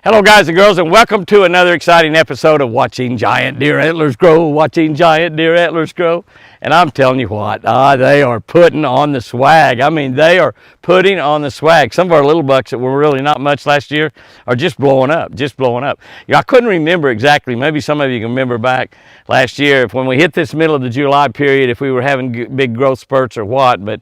Hello guys and girls, and welcome to another exciting episode of Watching Giant Deer Antlers Grow, Watching Giant Deer Antlers Grow. And I'm telling you what, they are putting on the swag. I mean, they are putting on the swag. Some of our little bucks that were really not much last year are just blowing up, I couldn't remember exactly, maybe some of you can remember back last year, if when we hit this middle of the July period, if we were having big growth spurts or what, but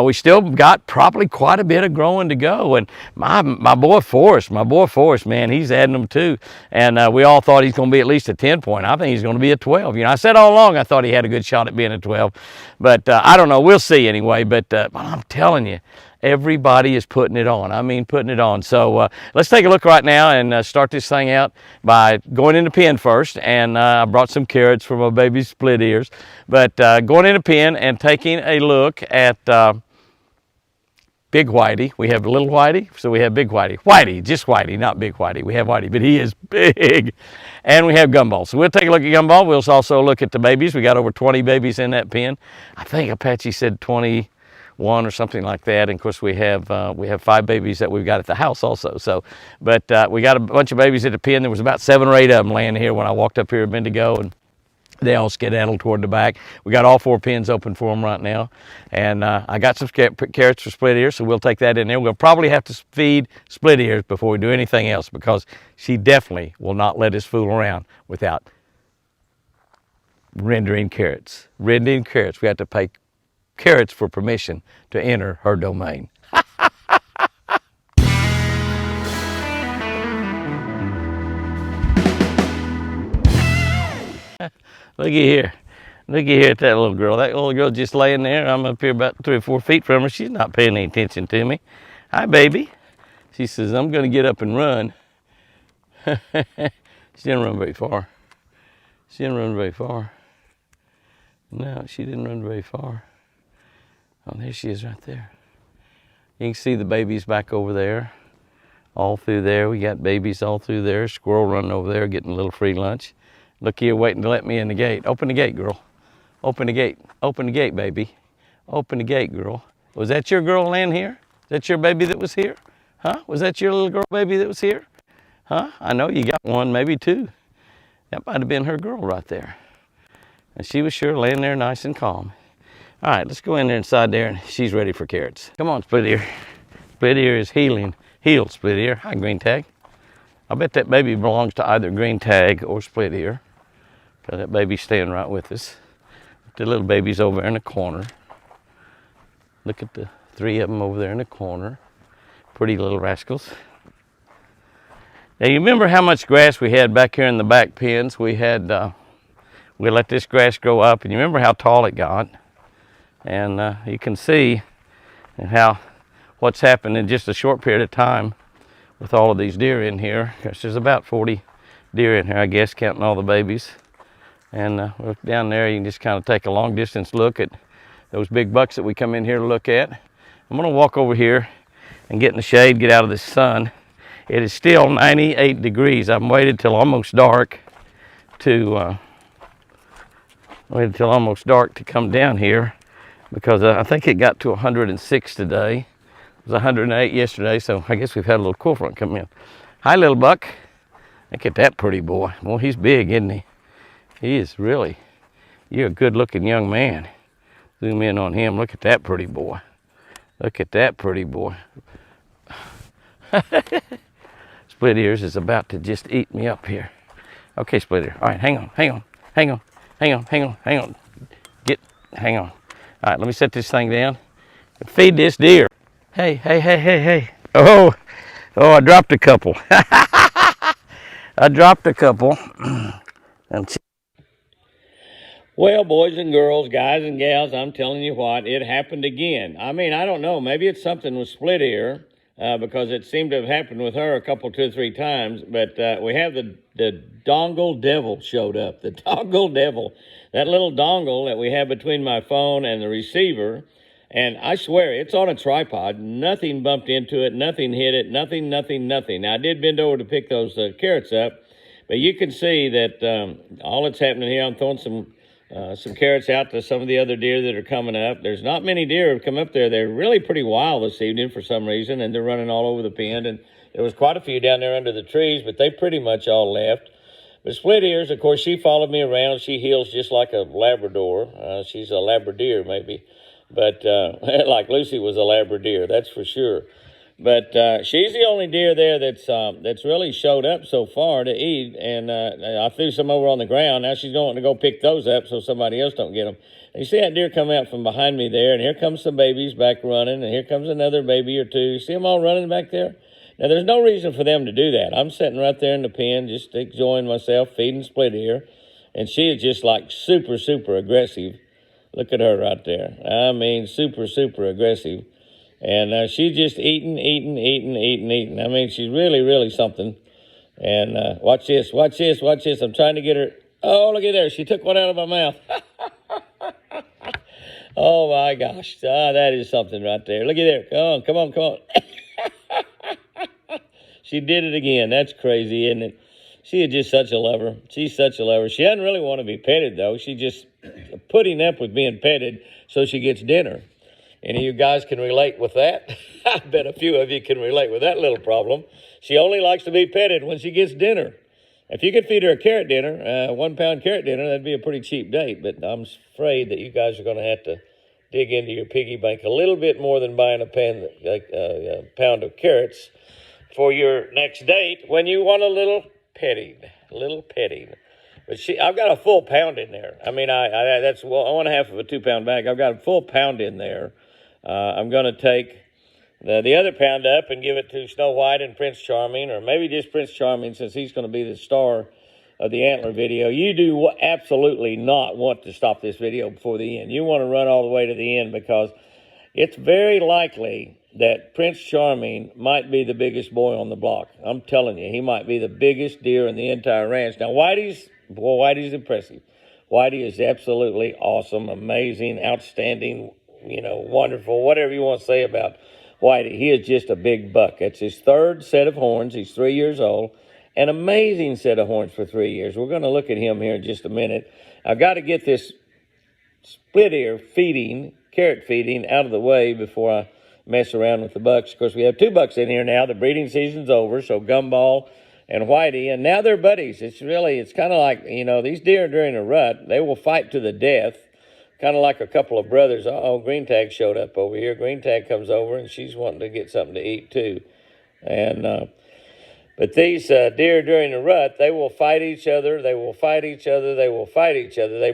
we still got probably quite a bit of growing to go. And my boy Forrest, man, he's adding them too. And we all thought he's going to be at least a 10 point. I think he's going to be a 12. I said all along I thought he had a good shot at being a 12. But I don't know. We'll see anyway. But I'm telling you, everybody is putting it on. I mean, putting it on. So let's take a look right now and start this thing out by going into pen first. And I brought some carrots for my baby's split ears. But going into pen and taking a look at Big Whitey. We have little Whitey, so we have Big Whitey. Whitey, just Whitey, not Big Whitey. We have Whitey, but he is big. And we have Gumball. So we'll take a look at Gumball. We'll also look at the babies. We got over 20 babies in that pen. I think Apache said 21 or something like that. And of course we have 5 babies that we've got at the house also. So, but we got a bunch of babies at the pen. There was about 7 or 8 of them laying here when I walked up here a minute ago, and they all skedaddled toward the back. We got all 4 pens open for them right now. And I got some carrots for split ears, so we'll take that in there. We'll probably have to feed split ears before we do anything else, because she definitely will not let us fool around without rendering carrots. Rendering carrots. We have to pay carrots for permission to enter her domain. Looky here. Looky here at that little girl. That little girl just laying there. I'm up here about 3 or 4 feet from her. She's not paying any attention to me. Hi, baby. She says, I'm going to get up and run. She didn't run very far. She didn't run very far. No, she didn't run very far. Oh, there she is right there. You can see the babies back over there. All through there. We got babies all through there. Squirrel running over there getting a little free lunch. Look here, waiting to let me in the gate. Open the gate, girl. Open the gate. Open the gate, baby. Open the gate, girl. Was that your girl laying here? Is that your baby that was here? Huh? Was that your little girl baby that was here? Huh? I know you got 1, maybe 2. That might have been her girl right there. And she was sure laying there nice and calm. All right, let's go in there inside there, and she's ready for carrots. Come on, split ear. Split ear is healed split ear. Hi, green tag. I bet that baby belongs to either green tag or split ear. That baby's staying right with us. The little baby's over there in the corner. Look at the 3 of them over there in the corner. Pretty little rascals. Now you remember how much grass we had back here in the back pens? We had, we let this grass grow up, and you remember how tall it got? And you can see how what's happened in just a short period of time with all of these deer in here. Because there's about 40 deer in here, I guess, counting all the babies. And look down there, you can just kind of take a long distance look at those big bucks that we come in here to look at. I'm going to walk over here and get in the shade, get out of the sun. It is still 98 degrees. I've waited till almost dark to come down here, because I think it got to 106 today. It was 108 yesterday, so I guess we've had a little cool front come in. Hi, little buck. Look at that pretty boy. Well, he's big, isn't he? He is really, you're a good-looking young man. Zoom in on him. Look at that pretty boy. Look at that pretty boy. Split ears is about to just eat me up here. Okay, split ear. All right, hang on. Hang on. Hang on. All right, let me set this thing down and feed this deer. Hey. Oh, I dropped a couple. And well, boys and girls, guys and gals, I'm telling you what, it happened again. I mean, I don't know. Maybe it's something with split ear, because it seemed to have happened with her 2 or 3 times. But we have the dongle devil showed up. The dongle devil. That little dongle that we have between my phone and the receiver. And I swear, it's on a tripod. Nothing bumped into it. Nothing hit it. Nothing. Now, I did bend over to pick those carrots up. But you can see that all that's happening here, I'm throwing some carrots out to some of the other deer that are coming up. There's not many deer have come up there. They're really pretty wild this evening for some reason, and they're running all over the pen. And There was quite a few down there under the trees, but they pretty much all left. But split ears, of course, she followed me around. She heels just like a Labrador. She's a Labradeer, maybe. But like Lucy was a Labradeer, that's for sure. But she's the only deer there that's really showed up so far to eat. And I threw some over on the ground. Now she's going to go pick those up so somebody else don't get them. And you see that deer come out from behind me there, and here comes some babies back running, and here comes another baby or two. You see them all running back there? Now, there's no reason for them to do that. I'm sitting right there in the pen, just enjoying myself, feeding split ear. And she is just like super, super aggressive. Look at her right there. I mean, super, super aggressive. And she's just eating. I mean, she's really, really something. And watch this. I'm trying to get her. Oh, look at there. She took one out of my mouth. Oh, my gosh. That is something right there. Look at there. Come on. She did it again. That's crazy, isn't it? She is just such a lover. She's such a lover. She doesn't really want to be petted, though. She's just putting up with being petted so she gets dinner. Any of you guys can relate with that? I bet a few of you can relate with that little problem. She only likes to be petted when she gets dinner. If you could feed her a carrot dinner, 1 pound carrot dinner, that'd be a pretty cheap date. But I'm afraid that you guys are going to have to dig into your piggy bank a little bit more than buying a pound of carrots for your next date when you want a little petting. But I've got a full pound in there. I mean, that's 1/2 of a 2 pound bag. I've got a full pound in there. I'm going to take the other pound up and give it to Snow White and Prince Charming, or maybe just Prince Charming, since he's going to be the star of the antler video. You do absolutely not want to stop this video before the end. You want to run all the way to the end, because it's very likely that Prince Charming might be the biggest boy on the block. I'm telling you, he might be the biggest deer in the entire ranch. Now, Whitey's impressive. Whitey is absolutely awesome, amazing, outstanding, wonderful, whatever you want to say about Whitey. He is just a big buck. That's his 3rd set of horns. He's 3 years old. An amazing set of horns for 3 years. We're going to look at him here in just a minute. I've got to get this split ear carrot feeding out of the way before I mess around with the bucks. Of course, we have 2 bucks in here now. The breeding season's over, so Gumball and Whitey, and now they're buddies. It's kind of like, these deer during a rut, they will fight to the death, kind of like a couple of brothers. Green Tag showed up over here. Green Tag comes over, and she's wanting to get something to eat too. And but these deer during the rut, they will fight each other. They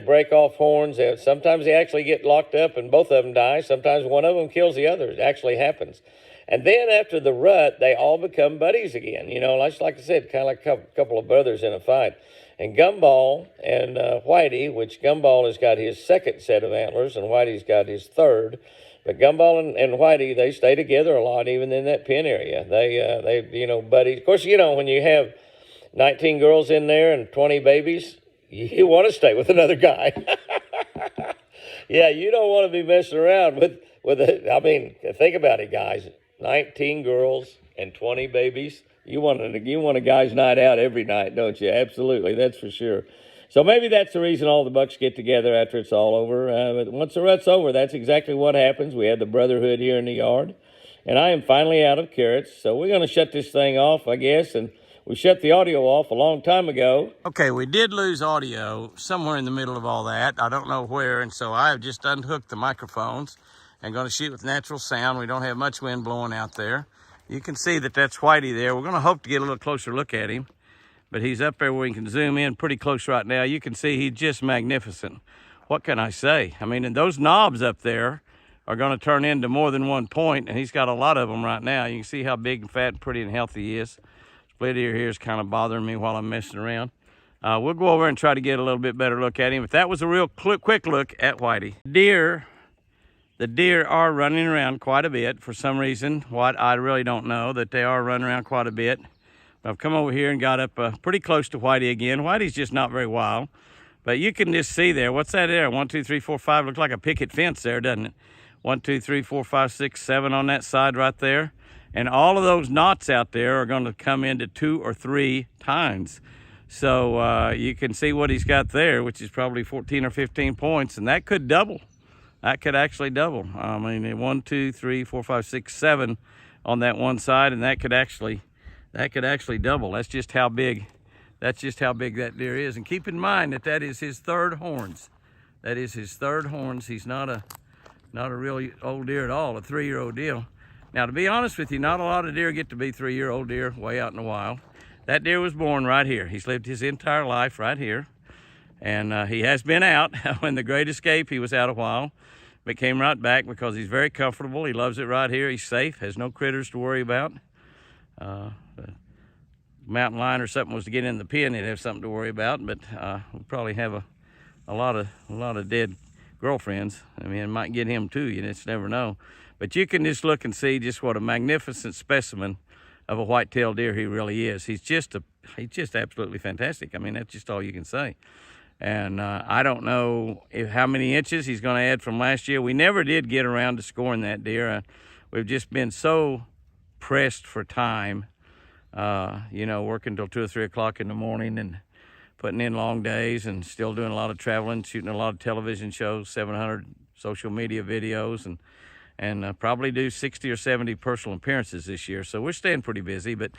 break off horns. Sometimes they actually get locked up and both of them die. Sometimes one of them kills the other. It actually happens. And then after the rut, they all become buddies again. Like I said, kind of like a couple of brothers in a fight. And Gumball and Whitey, which Gumball has got his 2nd set of antlers and Whitey's got his 3rd. But Gumball and Whitey, they stay together a lot, even in that pen area. They buddies. Of course, when you have 19 girls in there and 20 babies, you want to stay with another guy. Yeah, you don't want to be messing around think about it, guys. 19 girls and 20 babies. You want a guy's night out every night, don't you? Absolutely, that's for sure. So maybe that's the reason all the bucks get together after it's all over. But once the rut's over, that's exactly what happens. We had the brotherhood here in the yard. And I am finally out of carrots. So we're going to shut this thing off, I guess. And we shut the audio off a long time ago. Okay, we did lose audio somewhere in the middle of all that. I don't know where. And so I have just unhooked the microphones and going to shoot with natural sound. We don't have much wind blowing out there. You can see that that's Whitey there. We're going to hope to get a little closer look at him. But he's up there where we can zoom in pretty close right now. You can see he's just magnificent. What can I say? I mean, and those knobs up there are going to turn into more than 1 point, and he's got a lot of them right now. You can see how big and fat and pretty and healthy he is. Split ear here is kind of bothering me while I'm messing around. We'll go over and try to get a little bit better look at him. But that was a real quick look at Whitey. The deer are running around quite a bit for some reason. What, I really don't know, that they are running around quite a bit. I've come over here and got up pretty close to Whitey again. Whitey's just not very wild. But you can just see there. What's that there? 1, 2, 3, 4, 5. Looks like a picket fence there, doesn't it? 1, 2, 3, 4, 5, 6, 7 on that side right there. And all of those knots out there are going to come into 2 or 3 tines. So you can see what he's got there, which is probably 14 or 15 points. And that could double. That could actually double. I mean, 1, 2, 3, 4, 5, 6, 7 on that one side. And that could actually That could actually double. That's just how big that deer is. And keep in mind that that is his third horns. That is his third horns. He's not a really old deer at all, a 3-year-old deer. Now, to be honest with you, not a lot of deer get to be 3-year-old deer way out in the wild. That deer was born right here. He's lived his entire life right here. And he has been out. When the Great Escape, he was out a while, but came right back because he's very comfortable. He loves it right here. He's safe, has no critters to worry about. Mountain lion or something was to get in the pen, he'd have something to worry about, but we'll probably have a lot of dead girlfriends. I mean, it might get him too, you just never know. But you can just look and see just what a magnificent specimen of a white-tailed deer he really is. He's just absolutely fantastic. I mean, that's just all you can say. And I don't know how many inches he's going to add from last year. We never did get around to scoring that deer. We've just been so pressed for time. You know, working till 2 or 3 o'clock in the morning and putting in long days and still doing a lot of traveling, shooting a lot of television shows, 700 social media videos, and probably do 60 or 70 personal appearances this year. So we're staying pretty busy, but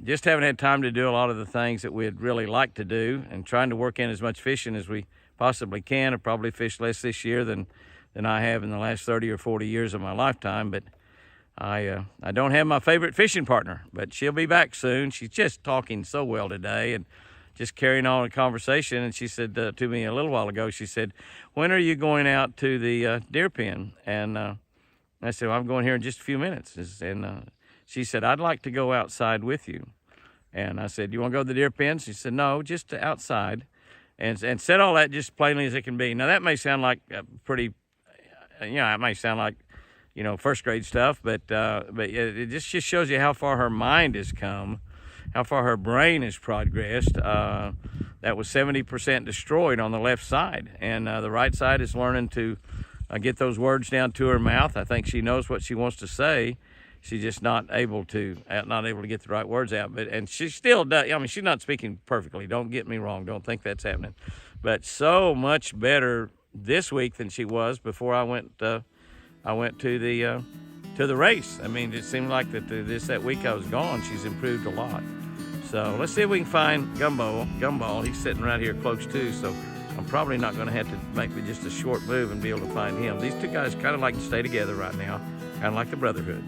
just haven't had time to do a lot of the things that we'd really like to do, and trying to work in as much fishing as we possibly can. I've probably fished less this year than I have in the last 30 or 40 years of my lifetime, but I don't have my favorite fishing partner, but she'll be back soon. She's just talking so well today and just carrying on a conversation. And she said to me a little while ago, she said, "When are you going out to the deer pen?" And I said, "Well, I'm going here in just a few minutes." And she said, "I'd like to go outside with you." And I said, "You want to go to the deer pen?" She said, "No, just to outside." And said all that just plainly as it can be. Now, that may sound like pretty, it may sound like, first grade stuff, but it just shows you how far her mind has come, how far her brain has progressed. That was 70% destroyed on the left side, and the right side is learning to get those words down to her mouth. I think she knows what she wants to say. She's just not able to get the right words out. And she still does. I mean, she's not speaking perfectly. Don't get me wrong. Don't think that's happening. But so much better this week than she was before I went to the race. I mean, it seemed like that week I was gone, she's improved a lot. So let's see if we can find Gumball. He's sitting right here close too, so I'm probably not going to have to make just a short move and be able to find him. These two guys kind of like to stay together right now, kind of like the brotherhood.